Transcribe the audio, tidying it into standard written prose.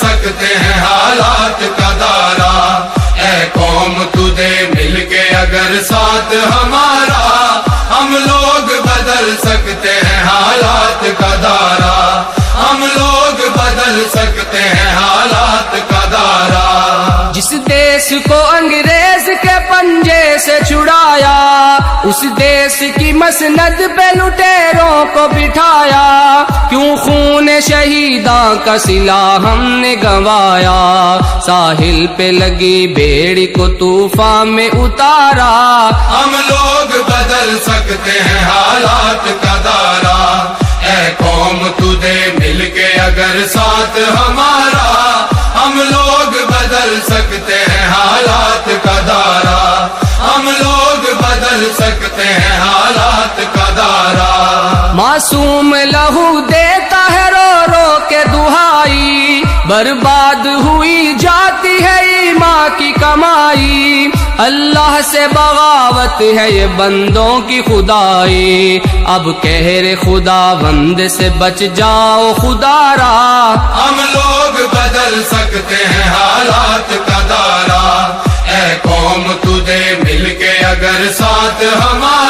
سکتے ہیں حالات کا دارا، اے قوم تجھے مل کے اگر ساتھ ہمارا، ہم لوگ بدل سکتے ہیں حالات کا دارا، ہم لوگ بدل سکتے ہیں حالات کا دارا۔ جس دیس کو انگریز کے پنجے سے چھڑایا، اس دیس کی مسند پہ لٹیروں کو بٹھایا، کیوں خون شہیداں کا صلہ ہم نے گنوایا، ساحل پہ لگی بیڑی کو طوفان میں اتارا، ہم لوگ بدل سکتے ہیں حالات کا دارا، اے قوم تجھے مل کے اگر ساتھ ہمارا، ہم لوگ بدل سکتے ہیں حالات کا دارا، ہم لوگ بدل سکتے ہیں حالات کا دارا۔ معصوم لہو دیتا ہے رو رو کے دہائی، برباد ہوئی جاتی ہے ایمان کی کمائی، اللہ سے بغاوت ہے یہ بندوں کی خدائی، اب قہر خدا بند سے بچ جاؤ خدا را، ہم لوگ بدل سکتے ہیں حالات کا دارا، اے قوم تجھے مل کے اگر ساتھ ہمارا،